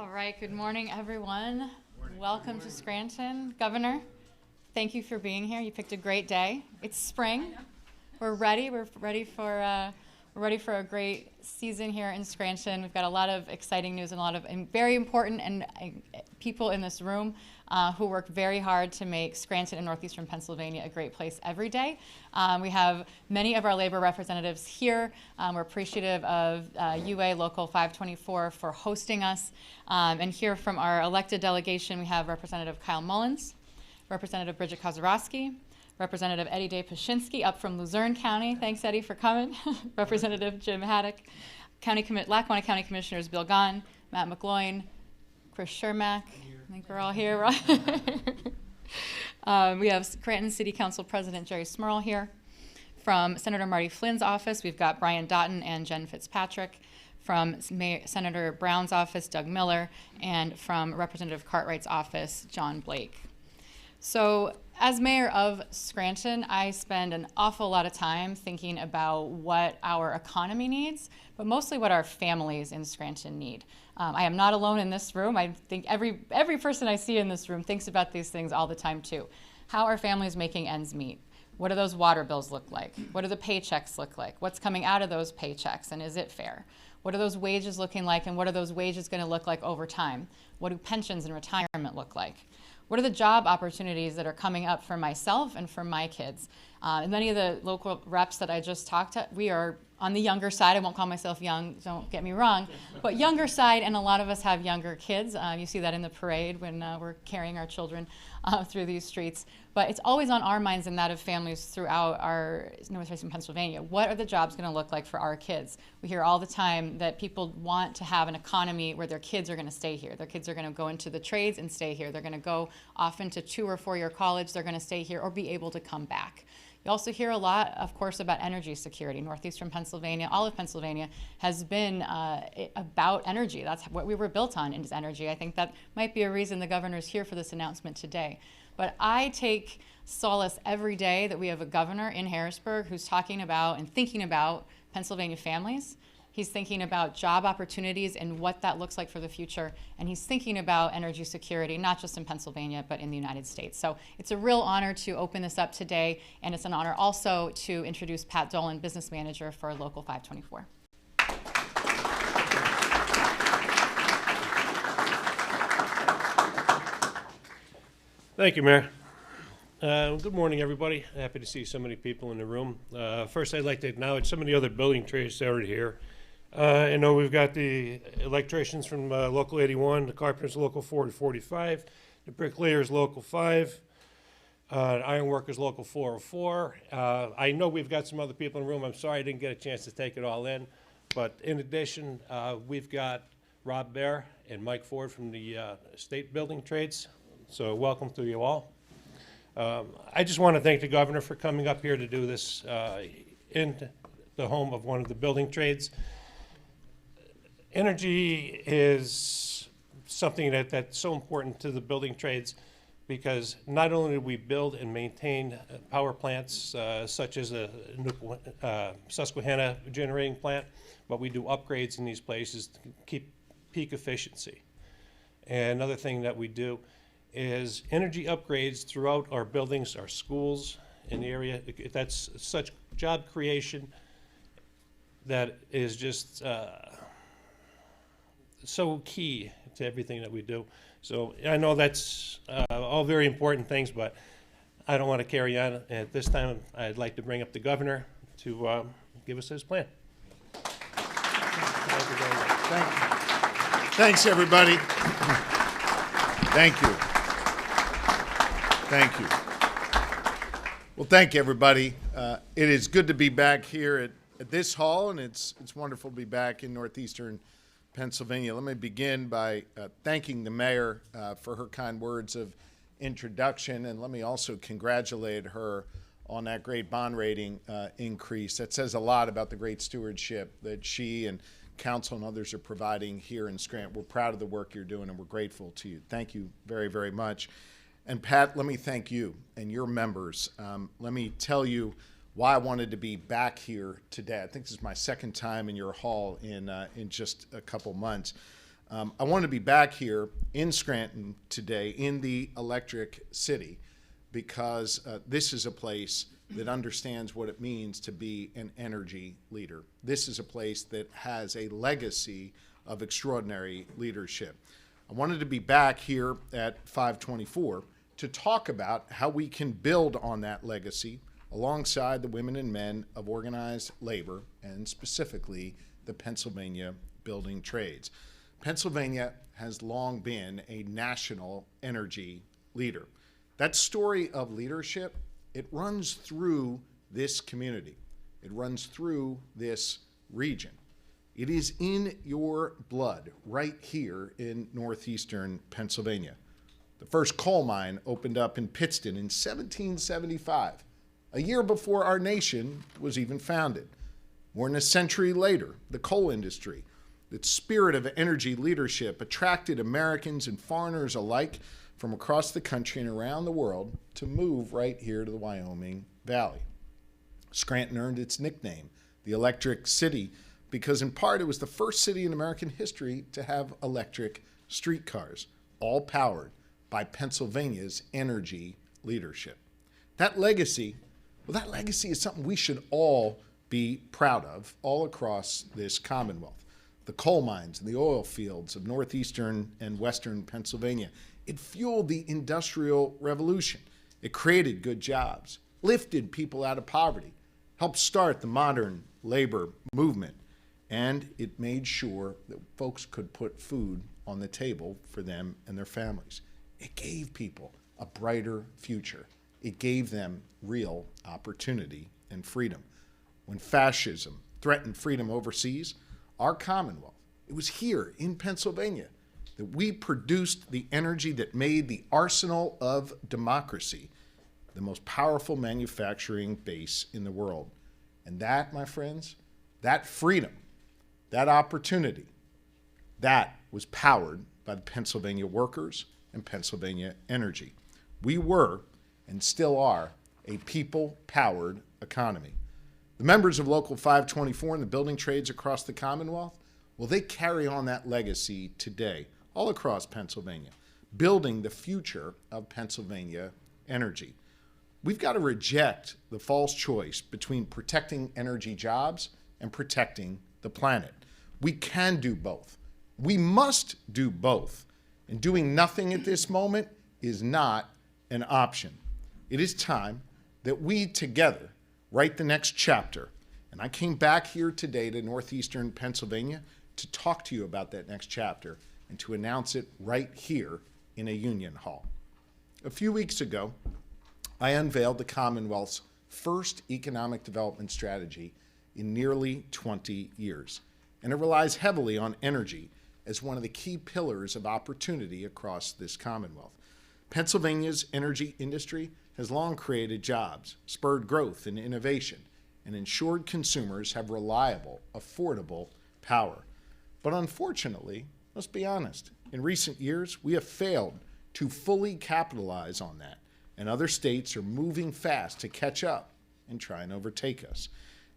All right, good morning, everyone. Welcome to Scranton. Governor, thank you for being here. You picked a great day. It's spring. We're ready. We're ready for a great season here in Scranton. We've got a lot of exciting news and a lot of very important people in this room who work very hard to make Scranton and northeastern Pennsylvania a great place every day. We have many of our labor representatives here. We're appreciative of UA Local 524 for hosting us. And here from our elected delegation, we have Representative Kyle Mullins, Representative Bridget Kozarowski, Representative Eddie Day Pashinsky up from Luzerne County. Thanks, Eddie, for coming. Representative Jim Haddock, Lackawanna County Commissioners Bill Gahn, Matt McGloin, Chris Shermack. I think we're all here, right? We have Scranton City Council President Jerry Smurl here. From Senator Marty Flynn's office, we've got Brian Doughton and Jen Fitzpatrick. From Senator Brown's office, Doug Miller. And from Representative Cartwright's office, John Blake. So as mayor of Scranton, I spend an awful lot of time thinking about what our economy needs, but mostly what our families in Scranton need. I am not alone in this room. I think every person I see in this room thinks about these things all the time too. How are families making ends meet? What do those water bills look like? What do the paychecks look like? What's coming out of those paychecks, and is it fair? What are those wages looking like, and what are those wages going to look like over time? What do pensions and retirement look like? What are the job opportunities that are coming up for myself and for my kids? And many of the local reps that I just talked to, we are on the younger side. I won't call myself young, don't get me wrong, but younger side, and a lot of us have younger kids. You see that in the parade when we're carrying our children through these streets. But it's always on our minds and that of families throughout our northeastern Pennsylvania. What are the jobs going to look like for our kids? We hear all the time that people want to have an economy where their kids are going to stay here. Their kids are going to go into the trades and stay here. They're going to go off into 2 or 4 year college. They're going to stay here or be able to come back. You also hear a lot, of course, about energy security. Northeastern Pennsylvania, all of Pennsylvania, has been about energy. That's what we were built on, is energy. I think that might be a reason the governor's here for this announcement today. But I take solace every day that we have a governor in Harrisburg who's talking about and thinking about Pennsylvania families. He's thinking about job opportunities and what that looks like for the future. And he's thinking about energy security, not just in Pennsylvania, but in the United States. So it's a real honor to open this up today. And it's an honor also to introduce Pat Dolan, business manager for Local 524. Thank you, Mayor. Good morning, everybody. Happy to see so many people in the room. First, I'd like to acknowledge some of the other building trades that are here. I know we've got the electricians from Local 81, the carpenters Local 4 to 45, the bricklayers Local 5, ironworkers Local 404. I know we've got some other people in the room. I'm sorry I didn't get a chance to take it all in. But in addition, we've got Rob Bear and Mike Ford from the state building trades. So welcome to you all. I just want to thank the governor for coming up here to do this in the home of one of the building trades. Energy is something that's so important to the building trades because not only do we build and maintain power plants such as a Susquehanna generating plant, but we do upgrades in these places to keep peak efficiency. And another thing that we do is energy upgrades throughout our buildings, our schools in the area. That's such job creation that is just so key to everything that we do. So I know that's all very important things, but I don't want to carry on. At this time, I'd like to bring up the governor to give us his plan. Thank you very much. Thanks, everybody. Thank you. Thank you. Well, thank you, everybody. It is good to be back here at this hall, and it's wonderful to be back in northeastern Pennsylvania. Let me begin by thanking the mayor for her kind words of introduction, and let me also congratulate her on that great bond rating increase. That says a lot about the great stewardship that she and council and others are providing here in Scranton. We're proud of the work you're doing, and we're grateful to you. Thank you very, very much. And Pat, let me thank you and your members. Let me tell you why I wanted to be back here today. I think this is my second time in your hall in just a couple months. I want to be back here in Scranton today in the electric city because this is a place that understands what it means to be an energy leader. This is a place that has a legacy of extraordinary leadership. I wanted to be back here at 524 to talk about how we can build on that legacy alongside the women and men of organized labor and specifically the Pennsylvania building trades. Pennsylvania has long been a national energy leader. That story of leadership, it runs through this community. It runs through this region. It is in your blood right here in northeastern Pennsylvania. The first coal mine opened up in Pittston in 1775, a year before our nation was even founded. More than a century later, the coal industry, its spirit of energy leadership, attracted Americans and foreigners alike from across the country and around the world to move right here to the Wyoming Valley. Scranton earned its nickname, the Electric City, because in part it was the first city in American history to have electric streetcars, all powered by Pennsylvania's energy leadership. That legacy is something we should all be proud of all across this Commonwealth. The coal mines and the oil fields of northeastern and western Pennsylvania. It fueled the Industrial Revolution. It created good jobs, lifted people out of poverty, helped start the modern labor movement, and it made sure that folks could put food on the table for them and their families. It gave people a brighter future. It gave them real opportunity and freedom. When fascism threatened freedom overseas, our Commonwealth, it was here in Pennsylvania that we produced the energy that made the arsenal of democracy the most powerful manufacturing base in the world. And that, my friends, that freedom, that opportunity, that was powered by the Pennsylvania workers and Pennsylvania energy. We were, and still are, a people-powered economy. The members of Local 524 and the building trades across the Commonwealth, well, they carry on that legacy today, all across Pennsylvania, building the future of Pennsylvania energy. We've got to reject the false choice between protecting energy jobs and protecting the planet. We can do both. We must do both. And doing nothing at this moment is not an option. It is time that we together write the next chapter. And I came back here today to northeastern Pennsylvania to talk to you about that next chapter and to announce it right here in a union hall. A few weeks ago, I unveiled the Commonwealth's first economic development strategy in nearly 20 years, and it relies heavily on energy as one of the key pillars of opportunity across this Commonwealth. Pennsylvania's energy industry has long created jobs, spurred growth and innovation, and ensured consumers have reliable, affordable power. But unfortunately, let's be honest, in recent years, we have failed to fully capitalize on that, and other states are moving fast to catch up and try and overtake us.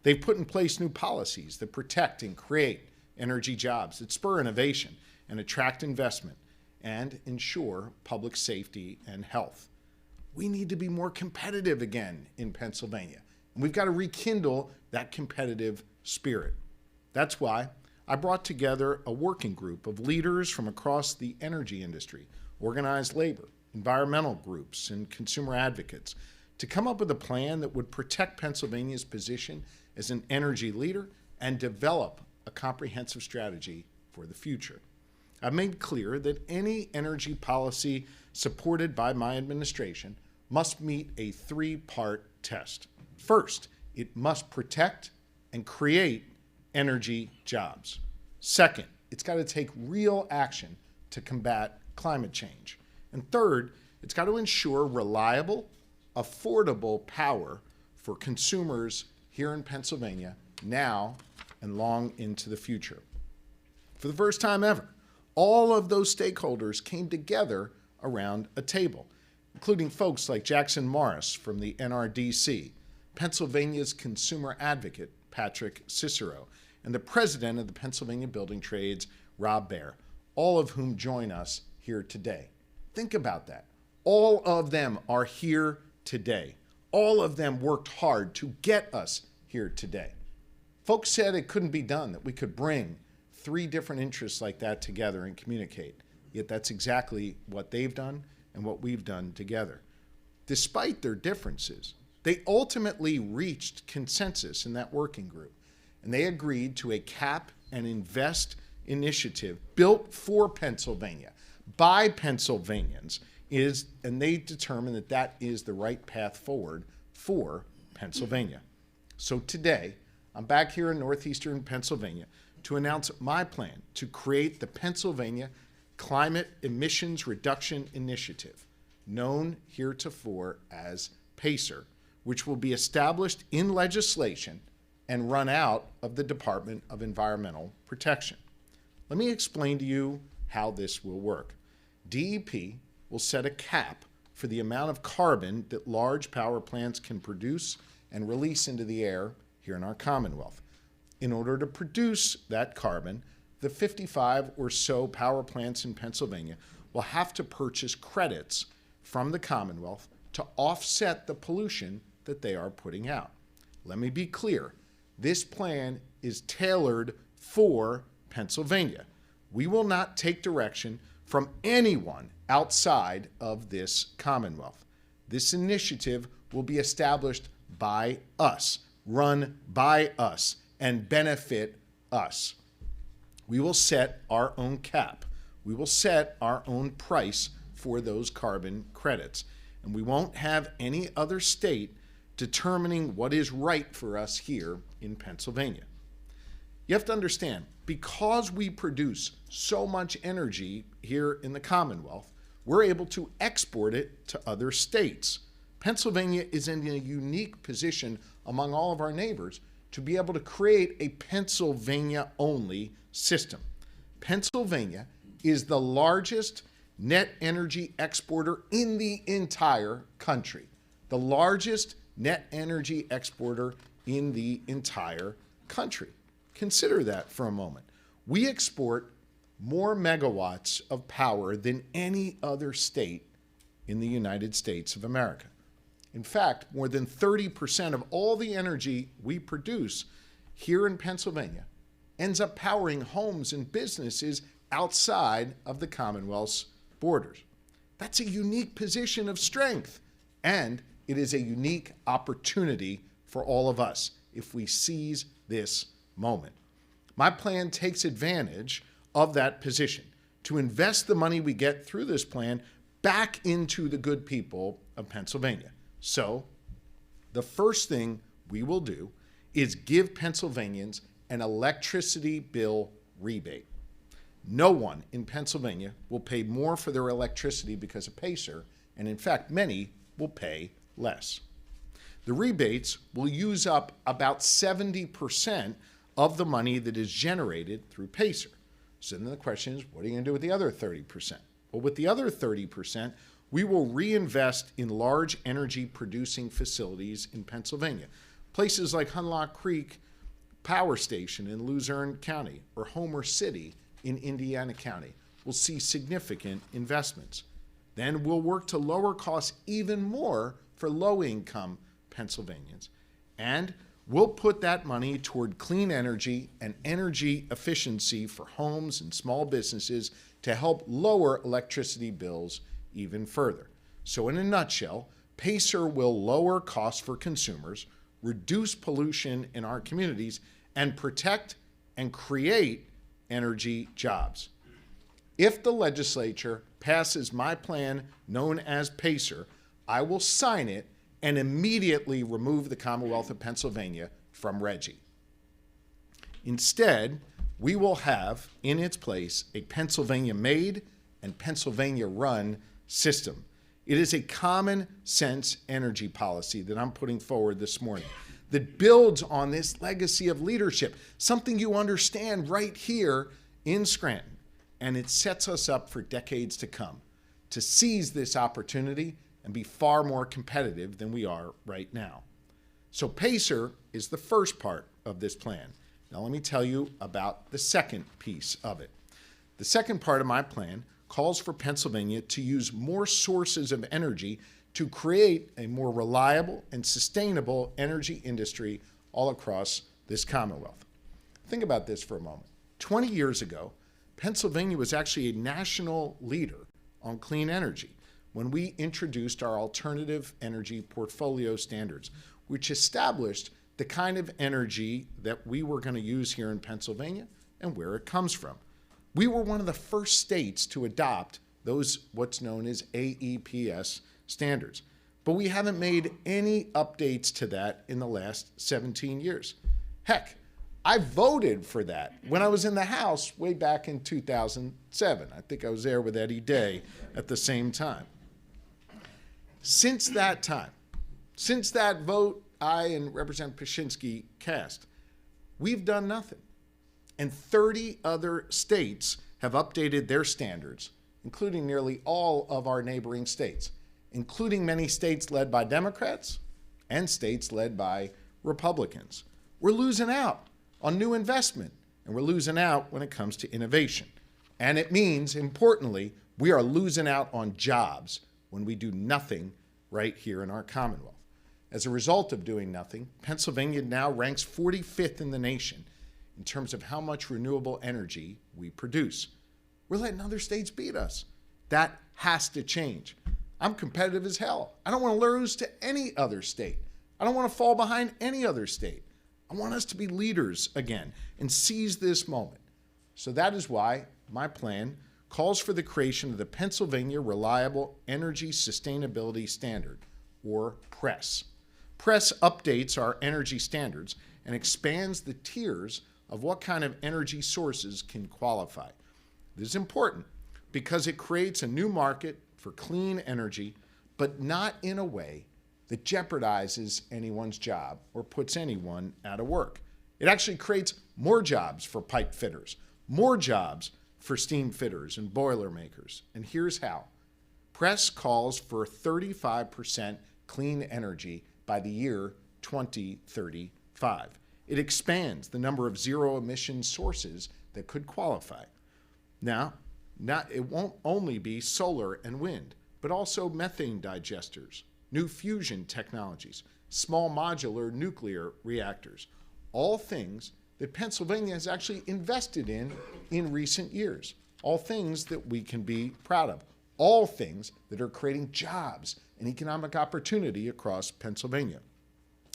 They've put in place new policies that protect and create energy jobs, that spur innovation and attract investment, and ensure public safety and health. We need to be more competitive again in Pennsylvania, and we've got to rekindle that competitive spirit. That's why I brought together a working group of leaders from across the energy industry, organized labor, environmental groups, and consumer advocates to come up with a plan that would protect Pennsylvania's position as an energy leader and develop a comprehensive strategy for the future. I've made clear that any energy policy supported by my administration must meet a three-part test. First, it must protect and create energy jobs. Second, it's got to take real action to combat climate change. And third, it's got to ensure reliable, affordable power for consumers here in Pennsylvania now and long into the future. For the first time ever, all of those stakeholders came together around a table, including folks like Jackson Morris from the NRDC, Pennsylvania's consumer advocate, Patrick Cicero, and the president of the Pennsylvania Building Trades, Rob Baer. all of whom join us here today. Think about that. All of them are here today. All of them worked hard to get us here today. Folks said it couldn't be done, that we could bring three different interests like that together and communicate. Yet that's exactly what they've done and what we've done together. Despite their differences, they ultimately reached consensus in that working group, and they agreed to a cap and invest initiative built for Pennsylvania by Pennsylvanians, and they determined that that is the right path forward for Pennsylvania. So today, I'm back here in northeastern Pennsylvania to announce my plan to create the Pennsylvania Climate Emissions Reduction Initiative, known heretofore as PACER, which will be established in legislation and run out of the Department of Environmental Protection. Let me explain to you how this will work. DEP will set a cap for the amount of carbon that large power plants can produce and release into the air here in our Commonwealth. In order to produce that carbon, the 55 or so power plants in Pennsylvania will have to purchase credits from the Commonwealth to offset the pollution that they are putting out. Let me be clear. This plan is tailored for Pennsylvania. We will not take direction from anyone outside of this Commonwealth. This initiative will be established by us, run by us, and benefit us. We will set our own cap. We will set our own price for those carbon credits. And we won't have any other state determining what is right for us here in Pennsylvania. You have to understand, because we produce so much energy here in the Commonwealth, we're able to export it to other states. Pennsylvania is in a unique position among all of our neighbors to be able to create a Pennsylvania-only system. Pennsylvania is the largest net energy exporter in the entire country. The largest net energy exporter in the entire country. Consider that for a moment. We export more megawatts of power than any other state in the United States of America. In fact, more than 30% of all the energy we produce here in Pennsylvania ends up powering homes and businesses outside of the Commonwealth's borders. That's a unique position of strength, and it is a unique opportunity for all of us if we seize this moment. My plan takes advantage of that position to invest the money we get through this plan back into the good people of Pennsylvania. So, the first thing we will do is give Pennsylvanians an electricity bill rebate. No one in Pennsylvania will pay more for their electricity because of PACER, and in fact, many will pay less. The rebates will use up about 70% of the money that is generated through PACER. So then the question is, what are you going to do with the other 30%? Well, with the other 30%, we will reinvest in large energy producing facilities in Pennsylvania. Places like Hunlock Creek Power Station in Luzerne County or Homer City in Indiana County will see significant investments. Then we'll work to lower costs even more for low-income Pennsylvanians. And we'll put that money toward clean energy and energy efficiency for homes and small businesses to help lower electricity bills even further. So in a nutshell, PACER will lower costs for consumers, reduce pollution in our communities, and protect and create energy jobs. If the legislature passes my plan known as PACER, I will sign it and immediately remove the Commonwealth of Pennsylvania from RGGI. Instead, we will have in its place a Pennsylvania-made and Pennsylvania-run system. It is a common sense energy policy that I'm putting forward this morning that builds on this legacy of leadership, something you understand right here in Scranton. And it sets us up for decades to come to seize this opportunity and be far more competitive than we are right now. So PACER is the first part of this plan. Now let me tell you about the second piece of it. The second part of my plan calls for Pennsylvania to use more sources of energy to create a more reliable and sustainable energy industry all across this Commonwealth. Think about this for a moment. 20 years ago, Pennsylvania was actually a national leader on clean energy when we introduced our alternative energy portfolio standards, which established the kind of energy that we were going to use here in Pennsylvania and where it comes from. We were one of the first states to adopt those what's known as AEPS standards. But we haven't made any updates to that in the last 17 years. Heck, I voted for that when I was in the House way back in 2007. I think I was there with Eddie Day at the same time. Since that time, since that vote I and Representative Paszynski cast, we've done nothing. And 30 other states have updated their standards, including nearly all of our neighboring states, including many states led by Democrats and states led by Republicans. We're losing out on new investment, and we're losing out when it comes to innovation. And it means, importantly, we are losing out on jobs when we do nothing right here in our Commonwealth. As a result of doing nothing, Pennsylvania now ranks 45th in the nation in terms of how much renewable energy we produce. We're letting other states beat us. That has to change. I'm competitive as hell. I don't want to lose to any other state. I don't want to fall behind any other state. I want us to be leaders again and seize this moment. So that is why my plan calls for the creation of the Pennsylvania Reliable Energy Sustainability Standard, or PRESS. PRESS updates our energy standards and expands the tiers of what kind of energy sources can qualify. This is important because it creates a new market for clean energy, but not in a way that jeopardizes anyone's job or puts anyone out of work. It actually creates more jobs for pipe fitters, more jobs for steam fitters and boiler makers. And here's how. PRESS calls for 35% clean energy by the year 2035. It expands the number of zero-emission sources that could qualify. Now, it won't only be solar and wind, but also methane digesters, new fusion technologies, small modular nuclear reactors, all things that Pennsylvania has actually invested in recent years, all things that we can be proud of, all things that are creating jobs and economic opportunity across Pennsylvania.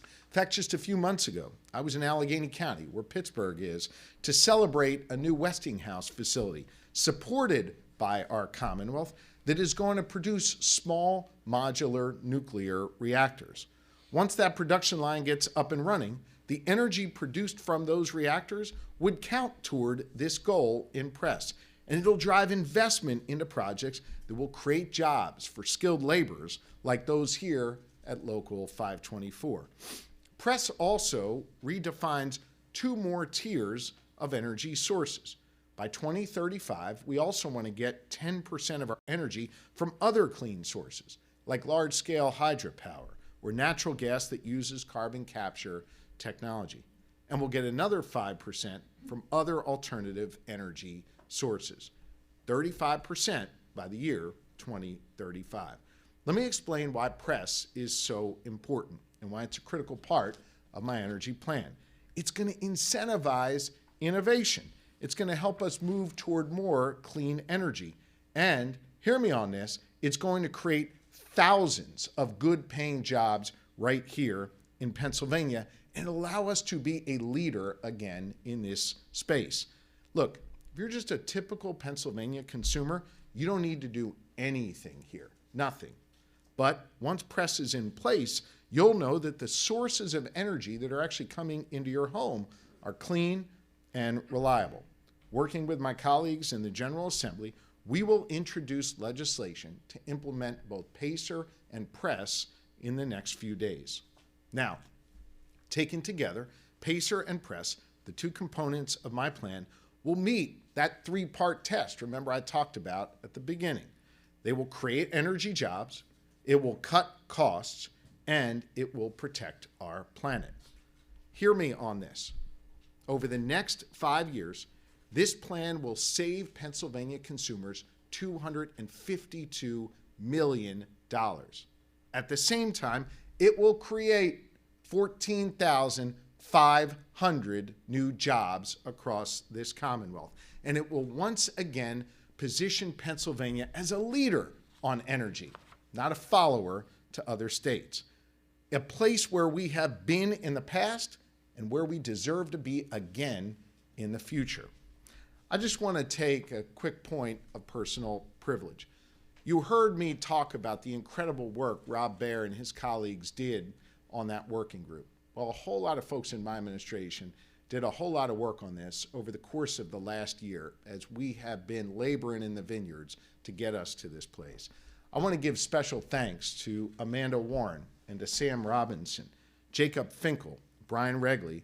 In fact, just a few months ago, I was in Allegheny County, where Pittsburgh is, to celebrate a new Westinghouse facility supported by our Commonwealth that is going to produce small modular nuclear reactors. Once that production line gets up and running, the energy produced from those reactors would count toward this goal in PRESS, and it'll drive investment into projects that will create jobs for skilled laborers like those here at Local 524. PRESS also redefines 2 more tiers of energy sources. By 2035, we also want to get 10% of our energy from other clean sources, like large-scale hydropower or natural gas that uses carbon capture technology. And we'll get another 5% from other alternative energy sources, 35% by the year 2035. Let me explain why PRESS is so important and why it's a critical part of my energy plan. It's going to incentivize innovation. It's going to help us move toward more clean energy. And, hear me on this, it's going to create thousands of good-paying jobs right here in Pennsylvania and allow us to be a leader again in this space. Look, if you're just a typical Pennsylvania consumer, you don't need to do anything here, nothing. But once PRESS is in place, you'll know that the sources of energy that are actually coming into your home are clean and reliable. Working with my colleagues in the General Assembly, we will introduce legislation to implement both PACER and PRESS in the next few days. Now, taken together, PACER and PRESS, the 2 components of my plan, will meet that 3-part test, remember I talked about at the beginning. They will create energy jobs, it will cut costs, and it will protect our planet. Hear me on this. Over the next 5 years, This plan will save Pennsylvania consumers $252 million. At the same time, it will create 14,500 new jobs across this Commonwealth. And it will once again position Pennsylvania as a leader on energy, not a follower to other states. A place where we have been in the past and where we deserve to be again in the future. I just want to take a quick point of personal privilege. You heard me talk about the incredible work Rob Baer and his colleagues did on that working group. Well, a whole lot of folks in my administration did a whole lot of work on this over the course of the last year as we have been laboring in the vineyards to get us to this place. I want to give special thanks to Amanda Warren and to Sam Robinson, Jacob Finkel, Brian Regley,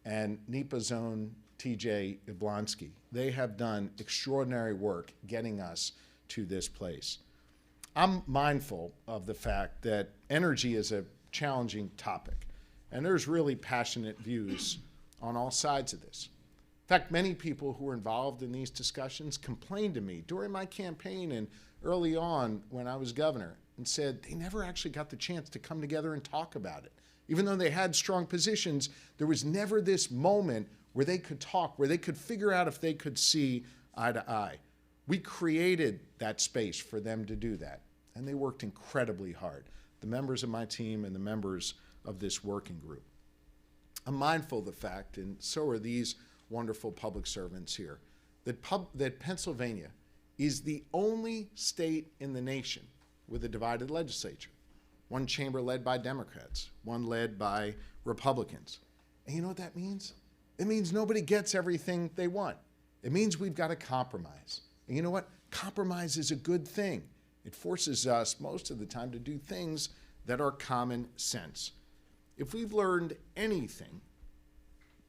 and NEPA's own TJ Yablonsky. They have done extraordinary work getting us to this place. I'm mindful of the fact that energy is a challenging topic, and there's really passionate views on all sides of this. In fact, many people who were involved in these discussions complained to me during my campaign and early on when I was governor and said they never actually got the chance to come together and talk about it. Even though they had strong positions, there was never this moment where they could talk, where they could figure out if they could see eye to eye. We created that space for them to do that, and they worked incredibly hard, the members of my team and the members of this working group. I'm mindful of the fact, and so are these wonderful public servants here, that Pennsylvania is the only state in the nation with a divided legislature. One chamber led by Democrats, one led by Republicans. And you know what that means? It means nobody gets everything they want. It means we've got to compromise. And you know what? Compromise is a good thing. It forces us most of the time to do things that are common sense. If we've learned anything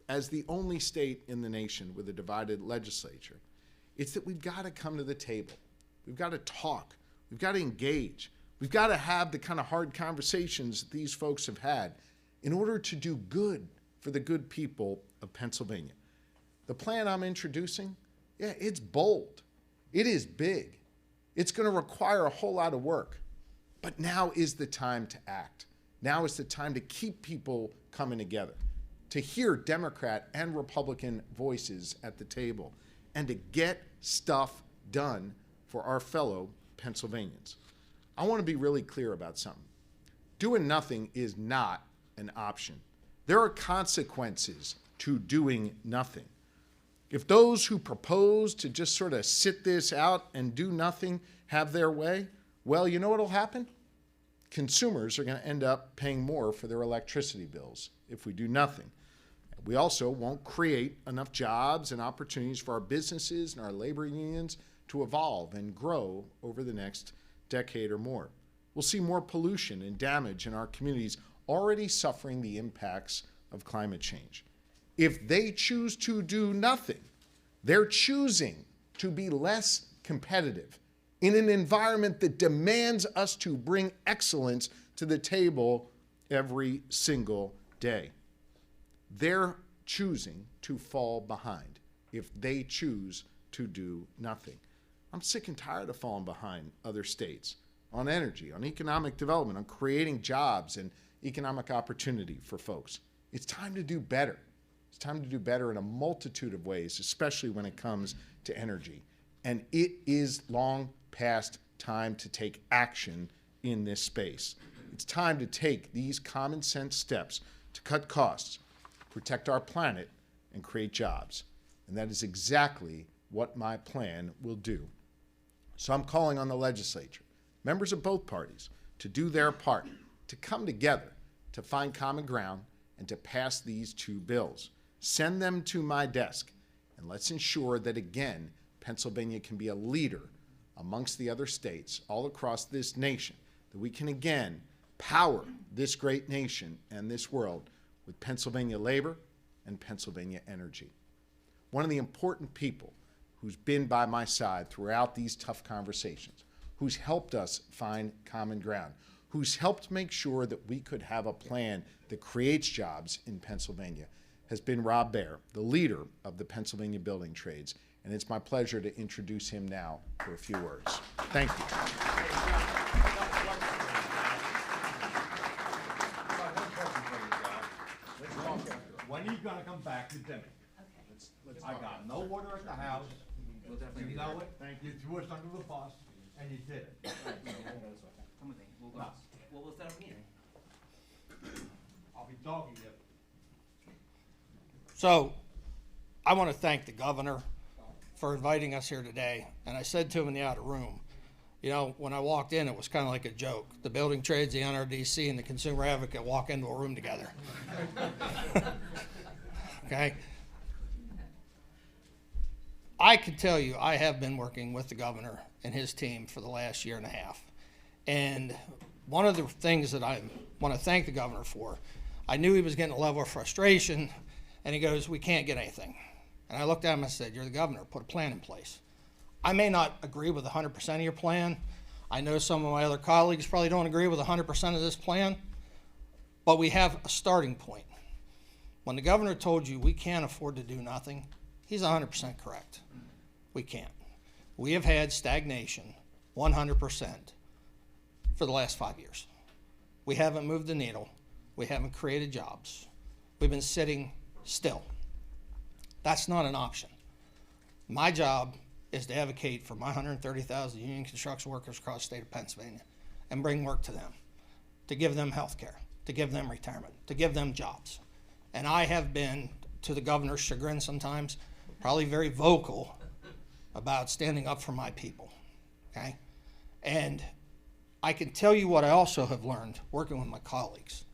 as the only state in the nation with a divided legislature, it's that we've got to come to the table. We've got to talk. We've got to engage. We've got to have the kind of hard conversations that these folks have had in order to do good for the good people of Pennsylvania. The plan I'm introducing, yeah, it's bold. It is big. It's going to require a whole lot of work. But now is the time to act. Now is the time to keep people coming together, to hear Democrat and Republican voices at the table, and to get stuff done for our fellow Pennsylvanians. I want to be really clear about something. Doing nothing is not an option. There are consequences to doing nothing. If those who propose to just sort of sit this out and do nothing have their way, well, you know what'll happen? Consumers are going to end up paying more for their electricity bills if we do nothing. We also won't create enough jobs and opportunities for our businesses and our labor unions to evolve and grow over the next decade or more. We'll see more pollution and damage in our communities already suffering the impacts of climate change. If they choose to do nothing, they're choosing to be less competitive in an environment that demands us to bring excellence to the table every single day. They're choosing to fall behind if they choose to do nothing. I'm sick and tired of falling behind other states on energy, on economic development, on creating jobs and economic opportunity for folks. It's time to do better. It's time to do better in a multitude of ways, especially when it comes to energy. And it is long past time to take action in this space. It's time to take these common sense steps to cut costs, protect our planet, and create jobs. And that is exactly what my plan will do. So I'm calling on the legislature, members of both parties, to do their part, to come together, to find common ground, and to pass these two bills. Send them to my desk, and let's ensure that, again, Pennsylvania can be a leader amongst the other states all across this nation, that we can, again, power this great nation and this world with Pennsylvania labor and Pennsylvania energy. One of the important people who's been by my side throughout these tough conversations, who's helped us find common ground, who's helped make sure that we could have a plan that creates jobs in Pennsylvania, has been Rob Baer, the leader of the Pennsylvania Building Trades. And it's my pleasure to introduce him now for a few words. Thank you. When are you gonna come back to Dimmick? I got no water at the house. You know it? You threw us under the bus, and you did it. Come with me. We'll go. We'll set up a meeting. I'll be dogging you. So, I want to thank the governor for inviting us here today. And I said to him in the outer room, you know, when I walked in, it was kind of like a joke. The building trades, the NRDC, and the consumer advocate walk into a room together. Okay? I can tell you, I have been working with the governor and his team for the last year and a half. And one of the things that I want to thank the governor for, I knew he was getting a level of frustration, and he goes, we can't get anything. And I looked at him and said, you're the governor, put a plan in place. I may not agree with 100% of your plan. I know some of my other colleagues probably don't agree with 100% of this plan, but we have a starting point. When the governor told you we can't afford to do nothing, he's 100% correct. We can't. We have had stagnation 100% for the last 5 years. We haven't moved the needle. We haven't created jobs. We've been sitting still. That's not an option. My job is to advocate for my 130,000 union construction workers across the state of Pennsylvania and bring work to them, to give them health care, to give them retirement, to give them jobs. And I have been, to the governor's chagrin sometimes, probably very vocal about standing up for my people, okay? And I can tell you what I also have learned working with my colleagues.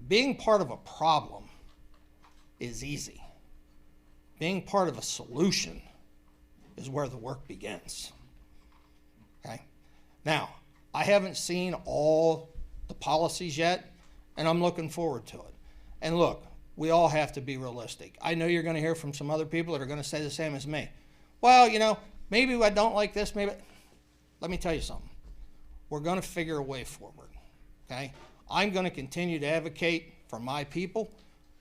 Being part of a problem is easy. Being part of a solution is where the work begins, okay? Now, I haven't seen all the policies yet, and I'm looking forward to it. And look, we all have to be realistic. I know you're going to hear from some other people that are going to say the same as me. Well, you know, maybe I don't like this, maybe. Let me tell you something. We're going to figure a way forward, okay? I'm going to continue to advocate for my people,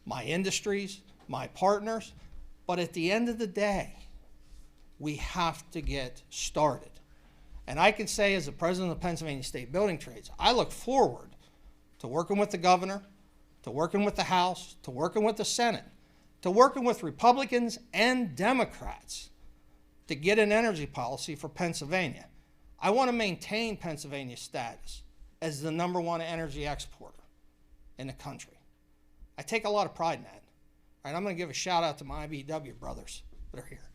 my industries, my partners, but at the end of the day, we have to get started. And I can say as the president of the Pennsylvania State Building Trades, I look forward to working with the governor, to working with the House, to working with the Senate, to working with Republicans and Democrats to get an energy policy for Pennsylvania. I want to maintain Pennsylvania's status as the #1 energy exporter in the country. I take a lot of pride in that. All right, I'm going to give a shout out to my IBEW brothers that are here.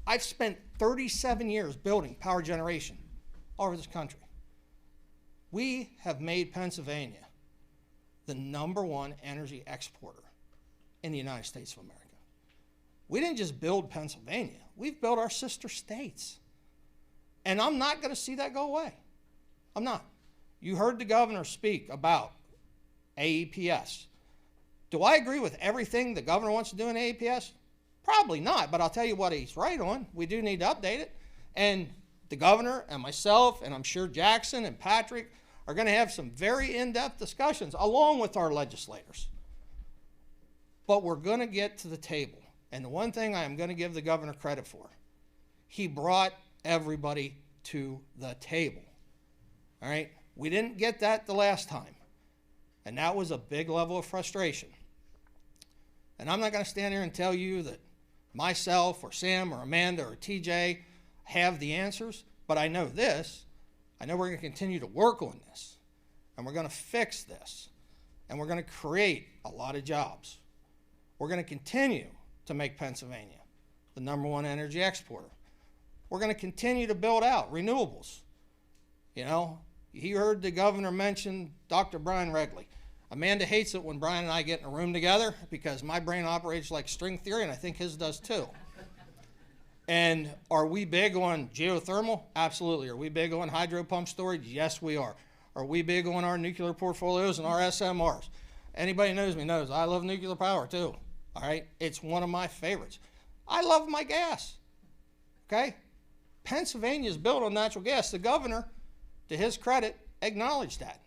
I've spent 37 years building power generation all over this country. We have made Pennsylvania the #1 energy exporter in the United States of America. We didn't just build Pennsylvania, we've built our sister states. And I'm not going to see that go away. I'm not. You heard the governor speak about AEPS. Do I agree with everything the governor wants to do in AEPS? Probably not, but I'll tell you what he's right on. We do need to update it. And the governor and myself, and I'm sure Jackson and Patrick, are going to have some very in-depth discussions along with our legislators. But we're going to get to the table. And the one thing I am going to give the governor credit for, he brought everybody to the table. All right? We didn't get that the last time. And that was a big level of frustration. And I'm not going to stand here and tell you that myself or Sam or Amanda or TJ have the answers, but I know this. I know we're going to continue to work on this, and we're going to fix this, and we're going to create a lot of jobs. We're going to continue to make Pennsylvania the #1 energy exporter. We're going to continue to build out renewables. You know, you heard the governor mention Dr. Brian Regley. Amanda hates it when Brian and I get in a room together because my brain operates like string theory, and I think his does too. And are we big on geothermal? Absolutely. Are we big on hydro pump storage? Yes, we are. Are we big on our nuclear portfolios and our SMRs? Anybody knows me knows I love nuclear power too. All right? It's one of my favorites. I love my gas. Okay? Pennsylvania is built on natural gas. The governor, to his credit, acknowledged that.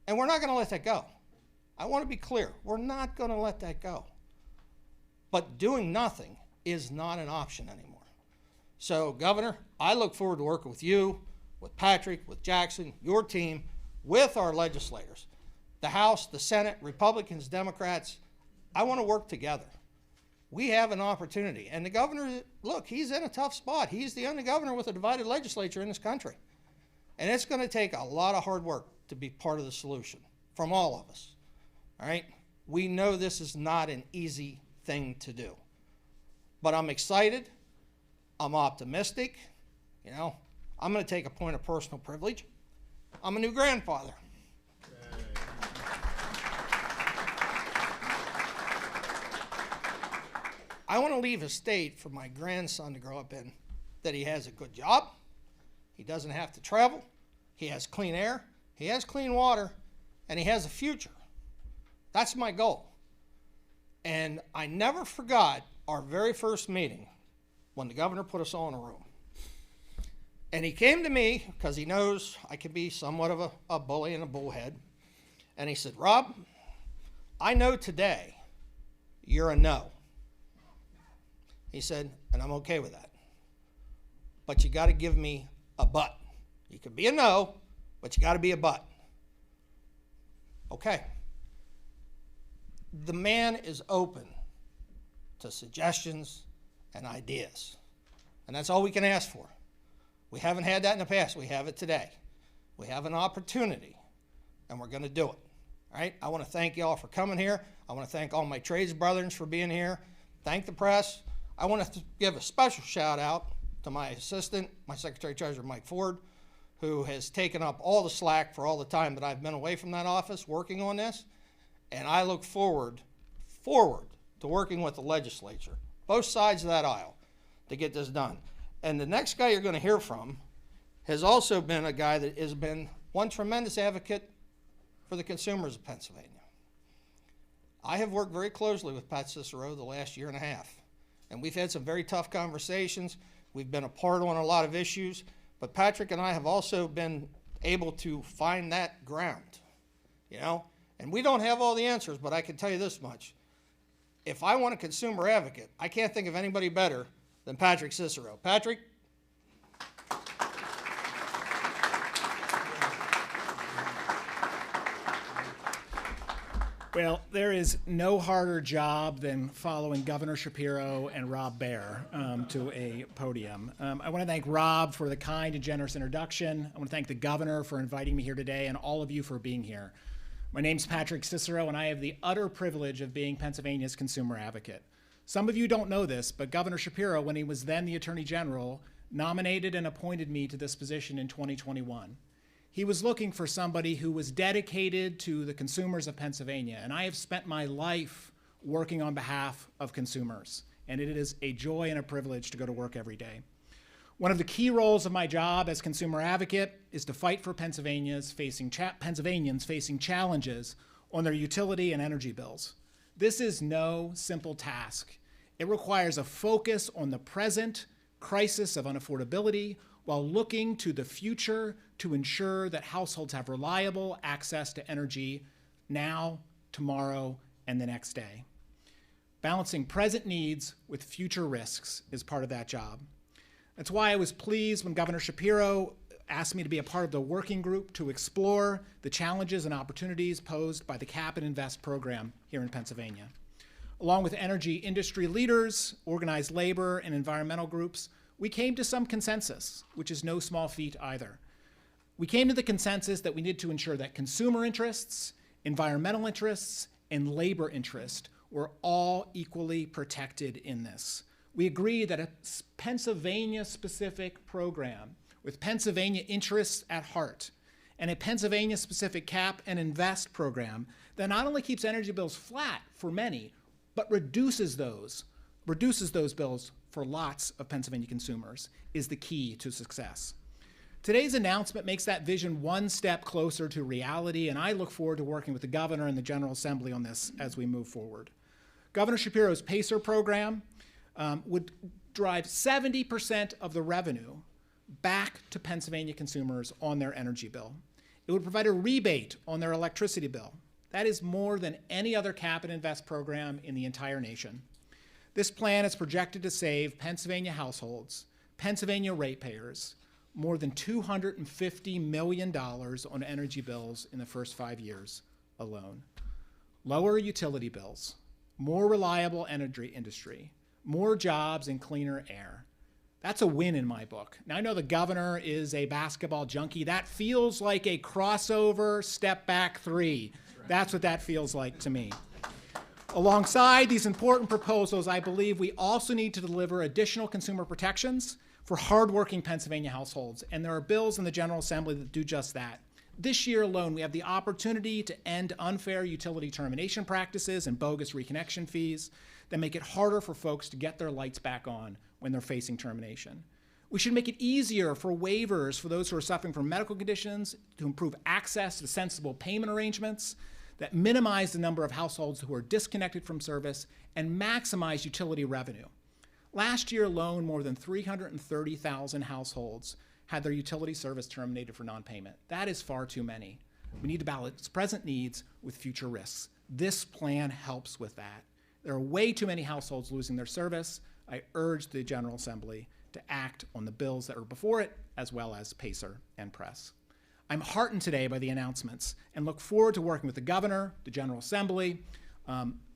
And we're not going to let that go. I want to be clear. We're not going to let that go. But doing nothing is not an option anymore. So, Governor, I look forward to working with you, with Patrick, with Jackson, your team, with our legislators, the House, the Senate, Republicans, Democrats. I want to work together. We have an opportunity. And the governor, look, he's in a tough spot. He's the only governor with a divided legislature in this country. And it's going to take a lot of hard work to be part of the solution from all of us. All right? We know this is not an easy thing to do. But I'm excited. I'm optimistic. You know, I'm going to take a point of personal privilege. I'm a new grandfather. I want to leave a state for my grandson to grow up in that he has a good job, he doesn't have to travel, he has clean air, he has clean water, and he has a future. That's my goal. And I never forgot our very first meeting when the governor put us all in a room. And he came to me because he knows I can be somewhat of a bully and a bullhead. And he said, Rob, I know today you're a no. He said, and I'm okay with that. But you got to give me a but. You could be a no, but you got to be a but. Okay. The man is open to suggestions and ideas. And that's all we can ask for. We haven't had that in the past. We have it today. We have an opportunity, and we're going to do it. All right? I want to thank you all for coming here. I want to thank all my trades brothers for being here. Thank the press. I want to give a special shout out to my assistant, my Secretary-Treasurer, Mike Ford, who has taken up all the slack for all the time that I've been away from that office working on this. And I look forward to working with the legislature, both sides of that aisle, to get this done. And the next guy you're going to hear from has also been a guy that has been one tremendous advocate for the consumers of Pennsylvania. I have worked very closely with Pat Cicero the last year and a half. And we've had some very tough conversations. We've been apart on a lot of issues. But Patrick and I have also been able to find that ground, you know? And we don't have all the answers, but I can tell you this much. If I want a consumer advocate, I can't think of anybody better than Patrick Cicero. Patrick? Well, there is no harder job than following Governor Shapiro and Rob Baer to a podium. I want to thank Rob for the kind and generous introduction. I want to thank the governor for inviting me here today and all of you for being here. My name's Patrick Cicero, and I have the utter privilege of being Pennsylvania's consumer advocate. Some of you don't know this, but Governor Shapiro, when he was then the Attorney General, nominated and appointed me to this position in 2021. He was looking for somebody who was dedicated to the consumers of Pennsylvania, and I have spent my life working on behalf of consumers, and it is a joy and a privilege to go to work every day. One of the key roles of my job as consumer advocate is to fight for Pennsylvanians facing challenges on their utility and energy bills. This is no simple task. It requires a focus on the present crisis of unaffordability while looking to the future to ensure that households have reliable access to energy now, tomorrow, and the next day. Balancing present needs with future risks is part of that job. That's why I was pleased when Governor Shapiro asked me to be a part of the working group to explore the challenges and opportunities posed by the Cap and Invest program here in Pennsylvania. Along with energy industry leaders, organized labor, and environmental groups, we came to some consensus, which is no small feat either. We came to the consensus that we need to ensure that consumer interests, environmental interests, and labor interest were all equally protected in this. We agreed that a Pennsylvania-specific program with Pennsylvania interests at heart and a Pennsylvania-specific Cap and Invest program that not only keeps energy bills flat for many, but reduces those bills for lots of Pennsylvania consumers is the key to success. Today's announcement makes that vision one step closer to reality, and I look forward to working with the governor and the General Assembly on this as we move forward. Governor Shapiro's PACER program would drive 70% of the revenue back to Pennsylvania consumers on their energy bill. It would provide a rebate on their electricity bill. That is more than any other cap and invest program in the entire nation. This plan is projected to save Pennsylvania households, Pennsylvania ratepayers, more than $250 million on energy bills in the first 5 years alone. Lower utility bills, more reliable energy industry, more jobs and cleaner air. That's a win in my book. Now, I know the governor is a basketball junkie. That feels like a crossover step back three. That's what that feels like to me. Alongside these important proposals, I believe we also need to deliver additional consumer protections for hardworking Pennsylvania households, and there are bills in the General Assembly that do just that. This year alone, we have the opportunity to end unfair utility termination practices and bogus reconnection fees that make it harder for folks to get their lights back on when they're facing termination. We should make it easier for waivers for those who are suffering from medical conditions to improve access to sensible payment arrangements that minimize the number of households who are disconnected from service and maximize utility revenue. Last year alone, more than 330,000 households had their utility service terminated for non-payment. That is far too many. We need to balance present needs with future risks. This plan helps with that. There are way too many households losing their service. I urge the General Assembly to act on the bills that are before it, as well as PACER and PRESS. I'm heartened today by the announcements and look forward to working with the governor, the General Assembly,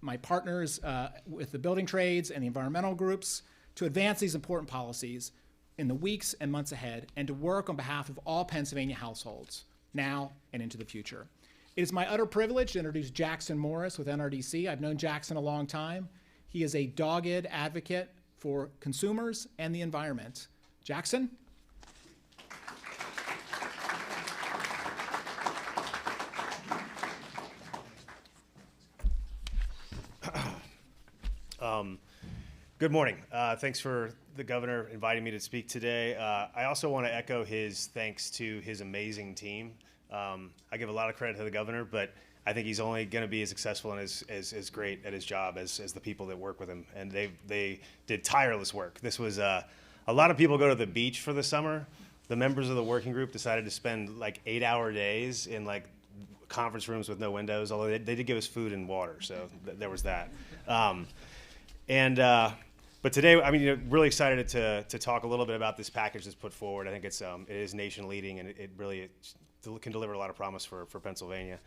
my partners with the building trades and the environmental groups to advance these important policies in the weeks and months ahead and to work on behalf of all Pennsylvania households now and into the future. It is my utter privilege to introduce Jackson Morris with NRDC. I've known Jackson a long time. He is a dogged advocate for consumers and the environment. Jackson? Good morning. Thanks for the governor inviting me to speak today. I also want to echo his thanks to his amazing team. I give a lot of credit to the governor, but I think he's only going to be as successful and as great at his job as the people that work with him. And they did tireless work. This was a lot of people go to the beach for the summer. The members of the working group decided to spend like 8-hour days in like conference rooms with no windows, although they did give us food and water, so there was that. But today, I mean, really excited to talk a little bit about this package that's put forward. I think it is nation leading, and it really can deliver a lot of promise for Pennsylvania.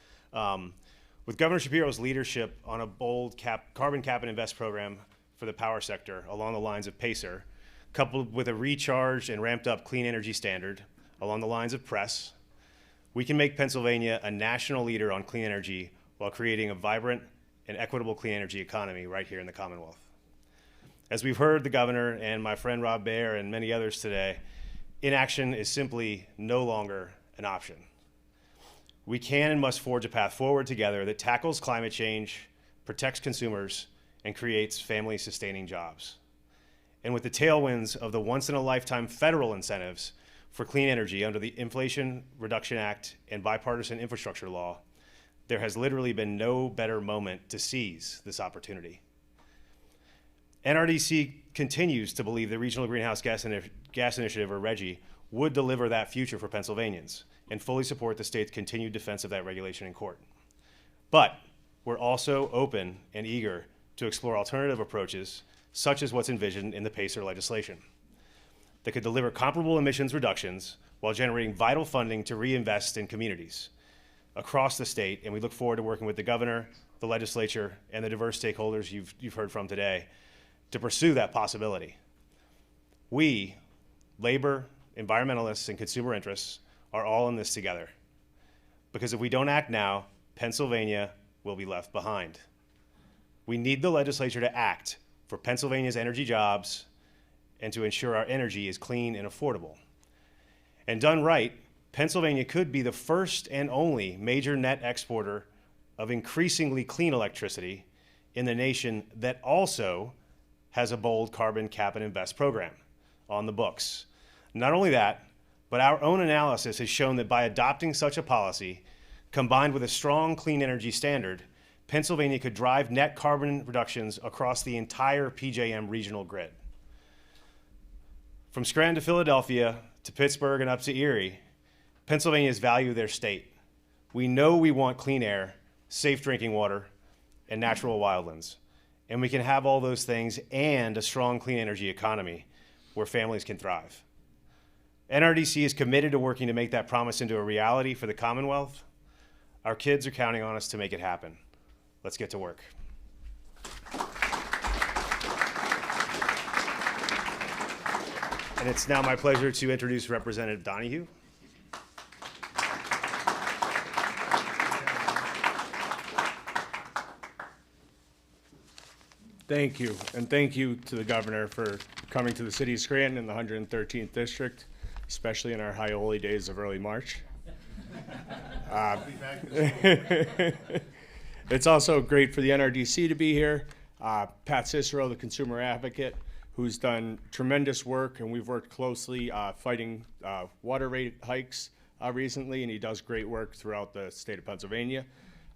With Governor Shapiro's leadership on a bold carbon cap and invest program for the power sector along the lines of PACER, coupled with a recharged and ramped up clean energy standard along the lines of PRESS, we can make Pennsylvania a national leader on clean energy while creating a vibrant and equitable clean energy economy right here in the Commonwealth. As we've heard the governor and my friend Rob Baer and many others today, inaction is simply no longer an option. We can and must forge a path forward together that tackles climate change, protects consumers, and creates family-sustaining jobs. And with the tailwinds of the once-in-a-lifetime federal incentives for clean energy under the Inflation Reduction Act and bipartisan infrastructure law, there has literally been no better moment to seize this opportunity. NRDC continues to believe the Regional Greenhouse Gas Initiative, or RGGI, would deliver that future for Pennsylvanians and fully support the state's continued defense of that regulation in court. But we're also open and eager to explore alternative approaches, such as what's envisioned in the PACER legislation, that could deliver comparable emissions reductions while generating vital funding to reinvest in communities across the state. And we look forward to working with the governor, the legislature, and the diverse stakeholders you've heard from today to pursue that possibility. We, labor, environmentalists, and consumer interests, are all in this together. Because if we don't act now, Pennsylvania will be left behind. We need the legislature to act for Pennsylvania's energy jobs and to ensure our energy is clean and affordable. And done right, Pennsylvania could be the first and only major net exporter of increasingly clean electricity in the nation that also has a bold carbon cap and invest program on the books. Not only that, but our own analysis has shown that by adopting such a policy, combined with a strong clean energy standard, Pennsylvania could drive net carbon reductions across the entire PJM regional grid. From Scranton to Philadelphia to Pittsburgh and up to Erie, Pennsylvanians value their state. We know we want clean air, safe drinking water, and natural wildlands. And we can have all those things and a strong clean energy economy where families can thrive. NRDC is committed to working to make that promise into a reality for the Commonwealth. Our kids are counting on us to make it happen. Let's get to work. And it's now my pleasure to introduce Representative Donahue. Thank you, and thank you to the governor for coming to the city of Scranton in the 113th district, especially in our high holy days of early March. It's also great for the NRDC to be here. Pat Cicero, the consumer advocate, who's done tremendous work, and we've worked closely fighting water rate hikes recently, and he does great work throughout the state of Pennsylvania.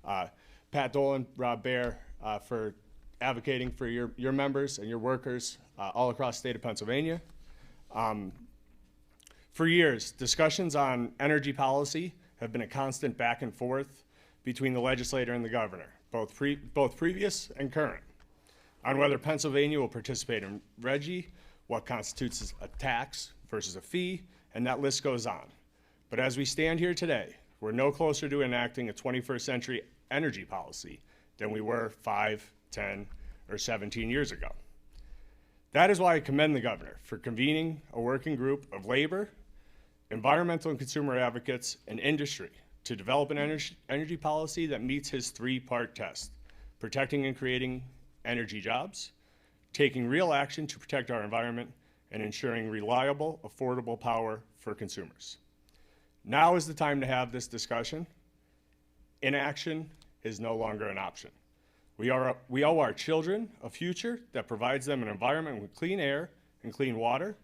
Pat Dolan, Rob Baer, for advocating for your members and your workers all across the state of Pennsylvania. For years, discussions on energy policy have been a constant back and forth between the legislator and the governor, both previous and current, on whether Pennsylvania will participate in RGGI, what constitutes a tax versus a fee, and that list goes on. But as we stand here today, we're no closer to enacting a 21st century energy policy than we were 5, 10, or 17 years ago. That is why I commend the governor for convening a working group of labor, environmental and consumer advocates, and industry to develop an energy policy that meets his 3-part test: protecting and creating energy jobs, taking real action to protect our environment, and ensuring reliable, affordable power for consumers. Now is the time to have this discussion. Inaction is no longer an option. We owe our children a future that provides them an environment with clean air and clean water,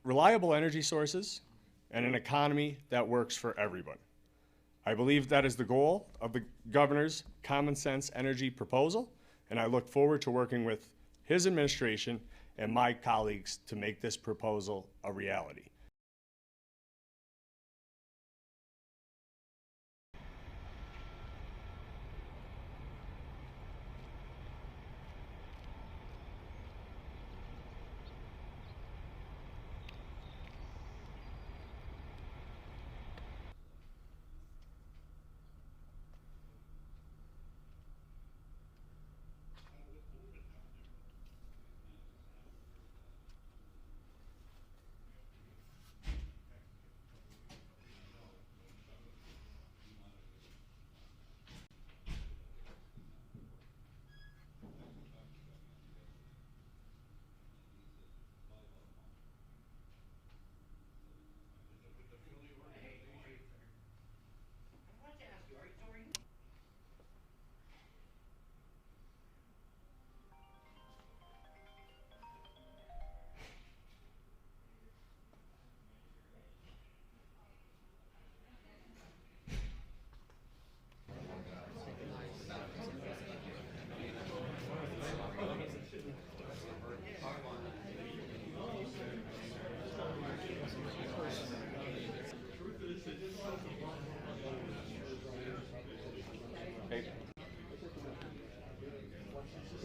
reliable energy sources, and an economy that works for everyone. I believe that is the goal of the governor's common sense energy proposal, and I look forward to working with his administration and my colleagues to make this proposal a reality.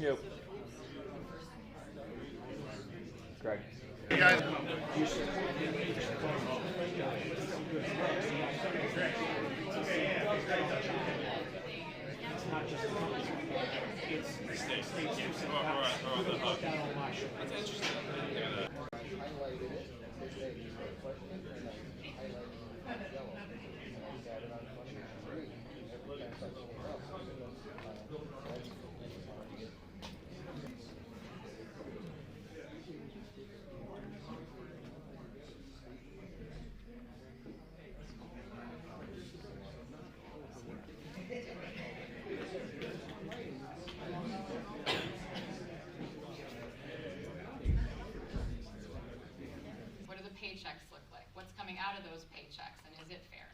Yep. Greg. You guys, What do the paychecks look like? What's coming out of those paychecks, and is it fair?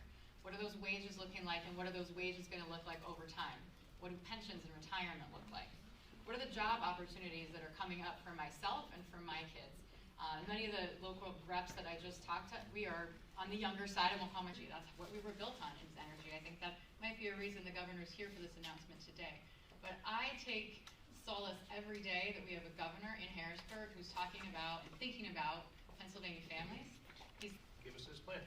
What are those wages looking like, and what are those wages going to look like over time? What do pensions and retirement look like? What are the job opportunities that are coming up for myself and for my kids? Many of the local reps that I just talked to, we are on the younger side of Oklahoma. That's what we were built on, is energy. I think that might be a reason the governor's here for this announcement today. But I take solace every day that we have a governor in Harrisburg who's talking about and thinking about Pennsylvania families. Give us his plan.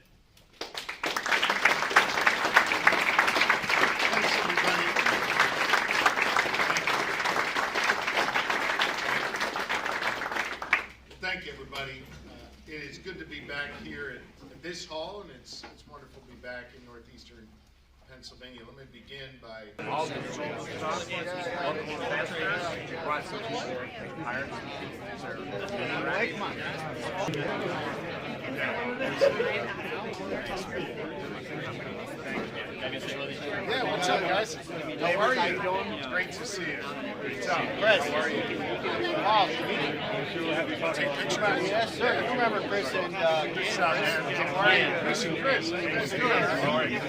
Thanks, everybody. Thank you, everybody. It is good to be back here at this hall, and it's wonderful to be back in northeastern Pennsylvania. Let me begin by Yeah, what's up, guys? How are you? It's great to see you. What's up? Chris, how are you? Take a picture? Yes, sir. You remember Chris and Chris? How are you? Chris and Chris. How are you?